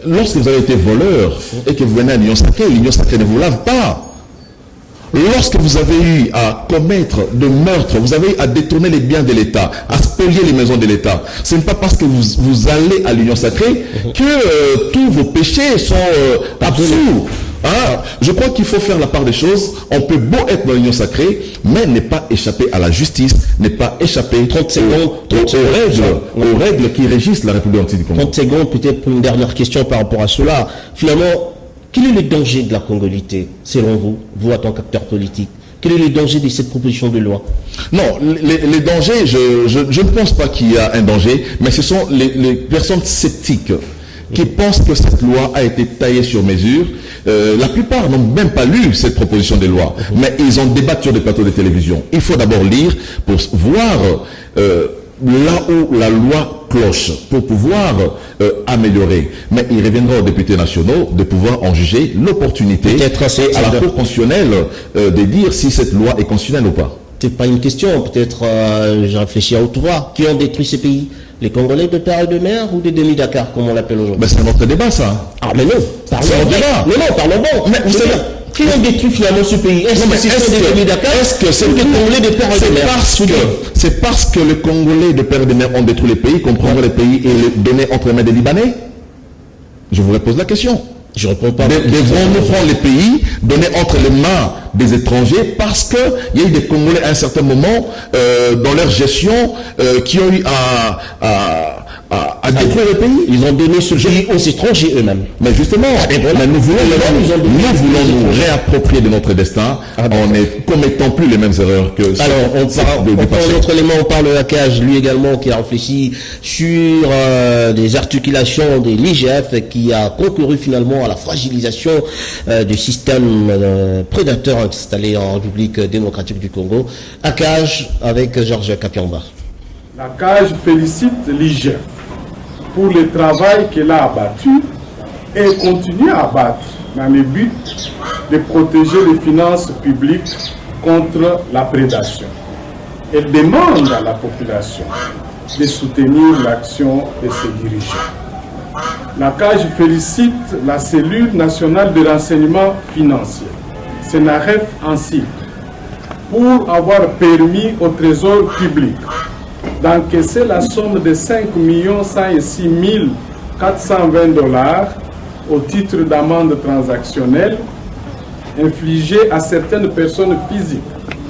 Lorsque vous avez été voleur et que vous venez à l'Union sacrée ne vous lave pas. Lorsque vous avez eu à commettre de meurtres, vous avez eu à détourner les biens de l'État, à spolier les maisons de l'État, ce n'est pas parce que vous allez à l'Union sacrée que tous vos péchés sont absous. Je crois qu'il faut faire la part des choses. On peut beau être dans l'Union sacrée, mais ne pas échapper à la justice, ne pas échapper aux règles qui régissent la République du Congo. 30 secondes, peut-être pour une dernière question par rapport à cela. Finalement, quel est le danger de la congolité, selon vous, vous en tant qu'acteur politique? Quel est le danger de cette proposition de loi? Non, les dangers, je ne pense pas qu'il y a un danger, mais ce sont les personnes sceptiques qui pensent que cette loi a été taillée sur mesure. La plupart n'ont même pas lu cette proposition de loi, mais ils ont débattu sur des plateaux de télévision. Il faut d'abord lire pour voir là où la loi cloche, pour pouvoir améliorer. Mais il reviendra aux députés nationaux de pouvoir en juger l'opportunité et à la Cour constitutionnelle de dire si cette loi est constitutionnelle ou pas. C'est pas une question, peut-être je réfléchis à haute voix. Qui ont détruit ces pays? Les Congolais de père et de mère ou des Démi-Dakar, comme on l'appelle aujourd'hui? Ben c'est un autre débat, ça. Ah, mais non, parlons bon. Mais non, parlons bon. Mais vous savez, qui ont détruit finalement ce pays? Est-ce que c'est des Démi-Dakar? Est-ce que c'est les Congolais de père et de mère? C'est parce que les Congolais de père et de mère ont détruit les pays qu'on prendrait les pays et les donner entre les mains des Libanais? Je vous repose la question. Je réponds pas. Devrons-nous prendre les pays, donner entre les mains des étrangers parce qu'il y a eu des Congolais à un certain moment dans leur gestion qui ont eu à détruire le pays? Ils ont donné ce pays aux étrangers eux-mêmes. Mais justement, mais nous voulons nous réapproprier de notre destin en ne commettant plus les mêmes erreurs que alors, on parle d'autres éléments, on parle de Akaj, lui également, qui a réfléchi sur des articulations de l'IGF qui a concouru finalement à la fragilisation du système prédateur installé en République démocratique du Congo. Akaj avec Georges Kapiamba. La CAGE félicite l'IGF pour le travail qu'elle a abattu et continue à abattre dans le but de protéger les finances publiques contre la prédation. Elle demande à la population de soutenir l'action de ses dirigeants. La CAGE félicite la cellule nationale de renseignement financier, CNAREF en cycle, pour avoir permis au Trésor public d'encaisser la somme de 5 106 420 $ au titre d'amende transactionnelle infligée à certaines personnes physiques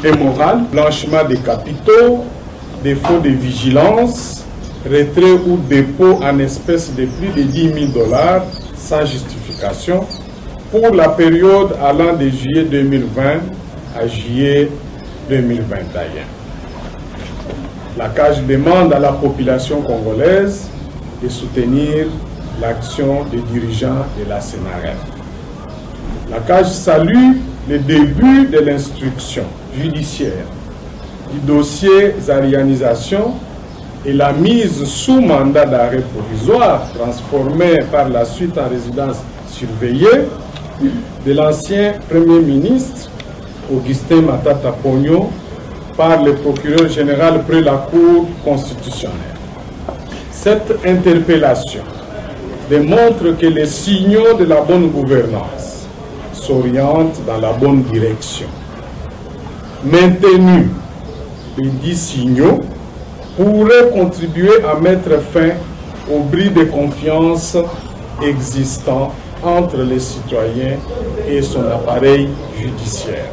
et morales, blanchiment des capitaux, défaut de vigilance, retrait ou dépôt en espèces de plus de 10 000 $ sans justification pour la période allant de juillet 2020 à juillet 2021. La CAJ demande à la population congolaise de soutenir l'action des dirigeants de la CNRF. La CAJ salue le début de l'instruction judiciaire du dossier Zarianisation et la mise sous mandat d'arrêt provisoire, transformée par la suite en résidence surveillée, de l'ancien Premier ministre Augustin Matata Ponyo par le procureur général près la Cour constitutionnelle. Cette interpellation démontre que les signaux de la bonne gouvernance s'orientent dans la bonne direction. Maintenus les 10 signaux pourraient contribuer à mettre fin au bris de confiance existant entre les citoyens et son appareil judiciaire.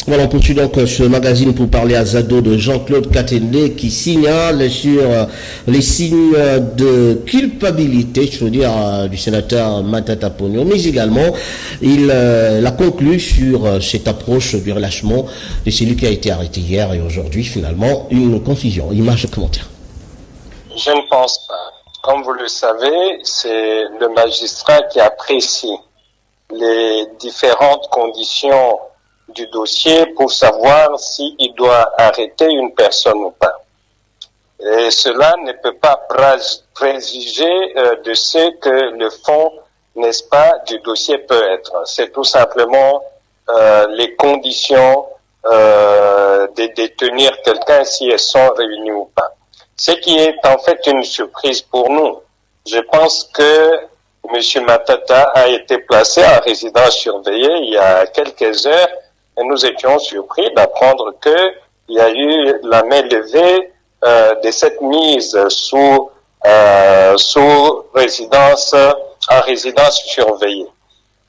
Voilà, on poursuit donc ce magazine pour parler à Zado de Jean-Claude Katende qui signale sur les signes de culpabilité, je veux dire, du sénateur Matata Ponyo, mais également il a conclu sur cette approche du relâchement de celui qui a été arrêté hier et aujourd'hui, finalement, une confusion. Image et commentaire. Je ne pense pas. Comme vous le savez, c'est le magistrat qui apprécie les différentes conditions du dossier pour savoir s'il doit arrêter une personne ou pas. Et cela ne peut pas préjuger de ce que le fond, n'est-ce pas, du dossier peut être. C'est tout simplement les conditions de détenir quelqu'un si elles sont réunies ou pas. Ce qui est en fait une surprise pour nous. Je pense que M. Matata a été placé en résidence surveillée il y a quelques heures et nous étions surpris d'apprendre qu'il y a eu la main levée de cette mise sous résidence, en résidence surveillée.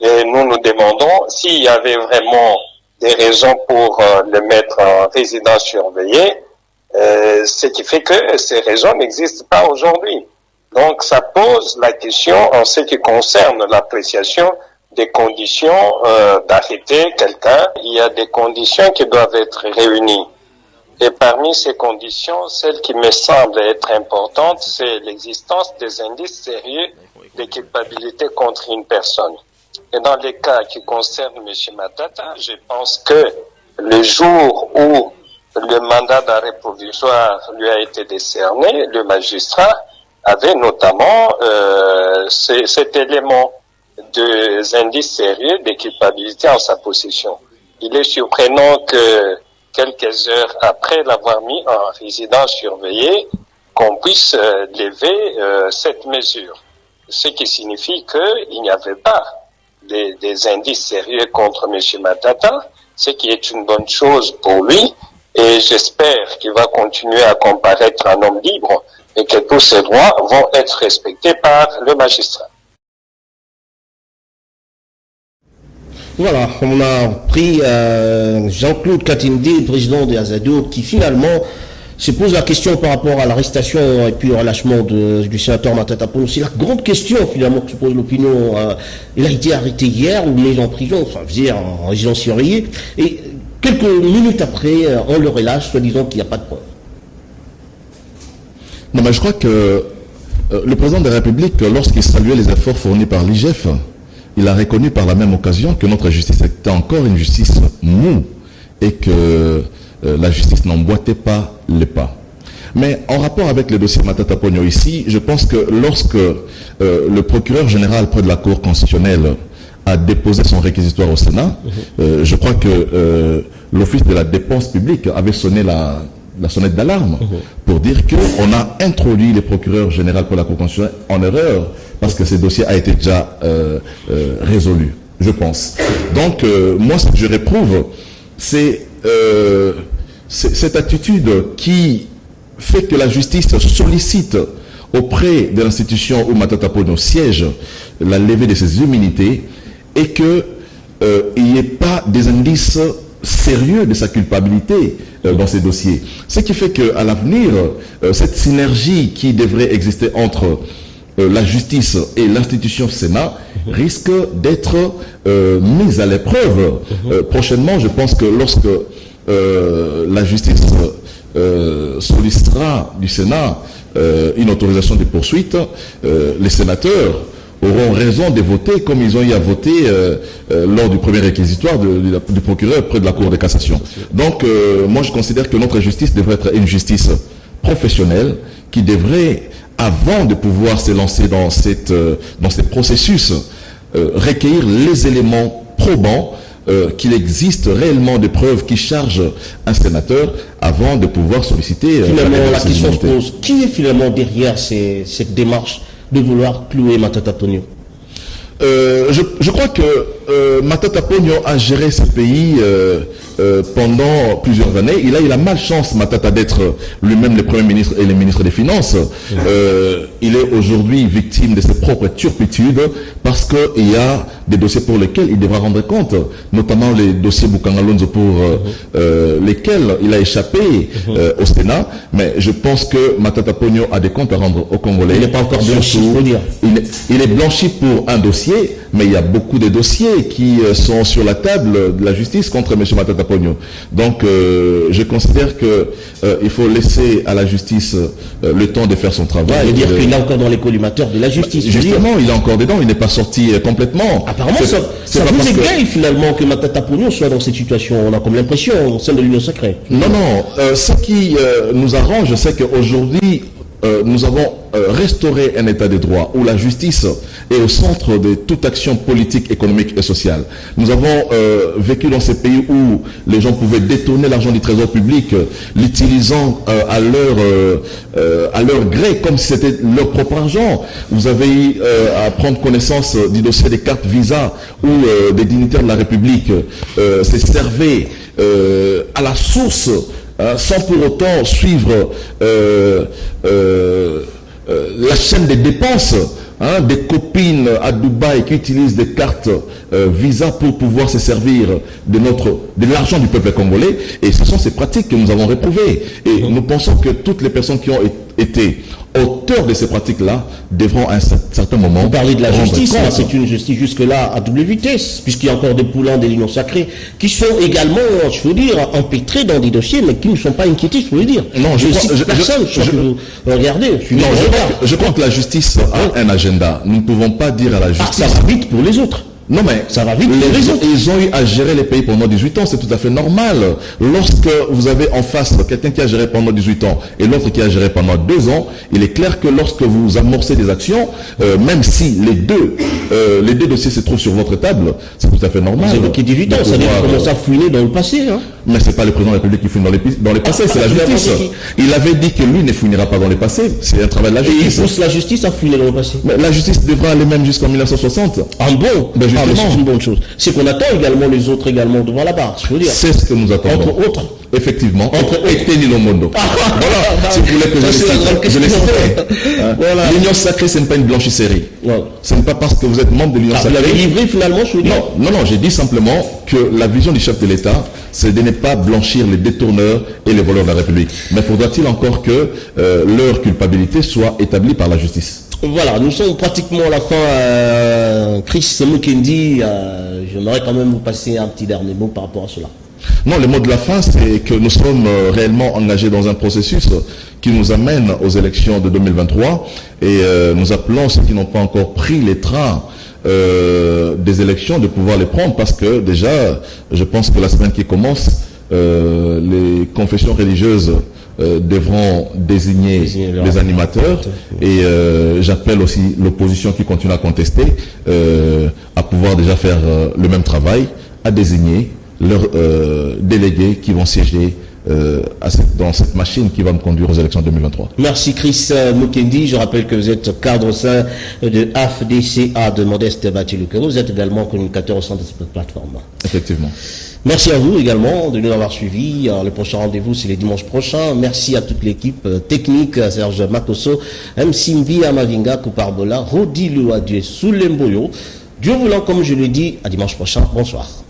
Et nous nous demandons s'il y avait vraiment des raisons pour le mettre en résidence surveillée, ce qui fait que ces raisons n'existent pas aujourd'hui. Donc ça pose la question en ce qui concerne l'appréciation des conditions d'arrêter quelqu'un. Il y a des conditions qui doivent être réunies. Et parmi ces conditions, celle qui me semble être importante, c'est l'existence des indices sérieux de culpabilité contre une personne. Et dans les cas qui concernent M. Matata, je pense que le jour où le mandat d'arrêt provisoire lui a été décerné, le magistrat avait notamment cet élément des indices sérieux de culpabilité en sa possession. Il est surprenant que quelques heures après l'avoir mis en résidence surveillée, qu'on puisse lever cette mesure. Ce qui signifie qu'il n'y avait pas des indices sérieux contre M. Matata, ce qui est une bonne chose pour lui, et j'espère qu'il va continuer à comparaître un homme libre et que tous ses droits vont être respectés par le magistrat. Voilà, on a pris Jean-Claude Katende, président de Azado, qui finalement se pose la question par rapport à l'arrestation et puis au relâchement du sénateur Matata Ponyo. C'est la grande question finalement que se pose l'opinion. Il a été arrêté hier ou mis en prison, enfin, en résidence surveillée, et quelques minutes après, on le relâche, soi-disant qu'il n'y a pas de preuve. Non, mais je crois que le président de la République, lorsqu'il saluait les efforts fournis par l'IGF, il a reconnu par la même occasion que notre justice était encore une justice moue et que la justice n'emboîtait pas les pas. Mais en rapport avec le dossier Matata Ponyo ici, je pense que lorsque le procureur général près de la Cour constitutionnelle a déposé son réquisitoire au Sénat, je crois que l'Office de la dépense publique avait sonné la sonnette d'alarme pour dire qu'on a introduit le procureur général pour la Cour constitutionnelle en erreur parce que ce dossier a été déjà résolu. je pense. Donc, moi, ce que je réprouve, c'est cette attitude qui fait que la justice sollicite auprès de l'institution où Matata Ponyo siège la levée de ses immunités et qu'il n'y ait pas des indices sérieux de sa culpabilité dans ces dossiers. Ce qui fait qu'à l'avenir, cette synergie qui devrait exister entre la justice et l'institution Sénat risque d'être mise à l'épreuve. Prochainement, je pense que lorsque la justice sollicitera du Sénat une autorisation de poursuite, les sénateurs auront raison de voter comme ils ont eu à voter lors du premier réquisitoire du procureur près de la Cour de cassation. Donc, moi je considère que notre justice devrait être une justice professionnelle qui devrait, avant de pouvoir se lancer dans ces processus, recueillir les éléments probants qu'il existe réellement des preuves qui chargent un sénateur avant de pouvoir solliciter... Finalement, la question se pose, qui est finalement derrière cette démarche de vouloir clouer Matata Ponyo? Je crois que Matata Ponyo a géré ce pays pendant plusieurs années. Il a eu la malchance, Matata, d'être lui-même le Premier ministre et le ministre des Finances. Il est aujourd'hui victime de ses propres turpitudes parce qu'il y a des dossiers pour lesquels il devra rendre compte, notamment les dossiers Bukangalonzo pour lesquels il a échappé au Sénat. Mais je pense que Matata Ponyo a des comptes à rendre aux Congolais. Il n'est pas encore blanchi, il faut dire. Il est blanchi pour un dossier, mais il y a beaucoup de dossiers qui sont sur la table de la justice contre M. Matata Ponyo. Donc, je considère qu'il faut laisser à la justice le temps de faire son travail. Ça veut dire qu'il est encore dans les collimateurs de la justice. Justement, il est encore dedans, il n'est pas sorti complètement. Apparemment, ça vous égaye finalement que Matata Ponyo soit dans cette situation. On a comme l'impression au sein de l'Union sacrée. Non, ce qui nous arrange, c'est qu'aujourd'hui, nous avons restauré un état de droit où la justice est au centre de toute action politique, économique et sociale. Nous avons vécu dans ces pays où les gens pouvaient détourner l'argent du trésor public, l'utilisant à leur gré, comme si c'était leur propre argent. Vous avez eu à prendre connaissance du dossier des cartes Visa où des dignitaires de la République se servaient à la source sans pour autant suivre la chaîne des dépenses, des copines à Dubaï qui utilisent des cartes Visa pour pouvoir se servir de l'argent du peuple congolais. Et ce sont ces pratiques que nous avons réprouvées. Et nous pensons que toutes les personnes qui ont été auteurs de ces pratiques-là devront à un certain moment... Vous parlez de la justice, c'est une justice jusque-là à double vitesse, puisqu'il y a encore des poulains de l'Union sacrée qui sont également, je veux dire, empêtrés dans des dossiers, mais qui ne sont pas inquiétés, je veux dire. Non, je crois que la justice a un agenda. Nous ne pouvons pas dire à la justice... ça va vite pour les autres. Non mais ça va vite. Ils ont eu à gérer les pays pendant 18 ans, c'est tout à fait normal. Lorsque vous avez en face quelqu'un qui a géré pendant 18 ans et l'autre qui a géré pendant 2 ans, il est clair que lorsque vous amorcez des actions, même si les deux dossiers se trouvent sur votre table, c'est tout à fait normal. C'est évoqué 18 ans, ça veut dire qu'on commence à fouiner dans le passé. Mais c'est pas le président de la République qui fouine dans les passés, c'est la justice. Il avait dit que lui ne fouinera pas dans les passés, c'est un travail de la justice. Et il pousse la justice à fouiner dans le passé. Mais la justice devra aller même jusqu'en 1960. Ah bon? C'est une bonne chose. C'est qu'on attend également les autres également devant la barre, je veux dire. C'est ce que nous attendons. Entre autres. Effectivement. Entre Eteni Lomondo. Voilà. Si vous voulez que je les cite. Voilà. L'Union sacrée, ce n'est pas une blanchisserie. Ce n'est pas parce que vous êtes membre de l'Union sacrée. Vous l'avez livré finalement, je veux dire. Non, j'ai dit simplement que la vision du chef de l'État, c'est de ne pas blanchir les détourneurs et les voleurs de la République. Mais faudra-t-il encore que leur culpabilité soit établie par la justice? Voilà, nous sommes pratiquement à la fin. Chris Mukendi, j'aimerais quand même vous passer un petit dernier mot par rapport à cela. Non, le mot de la fin, c'est que nous sommes réellement engagés dans un processus qui nous amène aux élections de 2023 et nous appelons ceux qui n'ont pas encore pris les trains des élections de pouvoir les prendre parce que déjà, je pense que la semaine qui commence, les confessions religieuses devront désigner les animateurs et j'appelle aussi l'opposition qui continue à contester à pouvoir déjà faire le même travail, à désigner leurs délégués qui vont siéger dans cette machine qui va nous conduire aux élections 2023. Merci Chris Mukendi. Je rappelle que vous êtes cadre au sein de AFDCA de Modeste Batilukero. Vous êtes également communicateur au sein de cette plateforme. Effectivement. Merci à vous également de nous avoir suivis. Alors, le prochain rendez-vous, c'est les dimanches prochains. Merci à toute l'équipe technique, Serge Makoso, Msimbi Amavinga, Kouparbola, Rodi Louadieu, Soulemboyo. Dieu voulant, comme je le dis, à dimanche prochain. Bonsoir.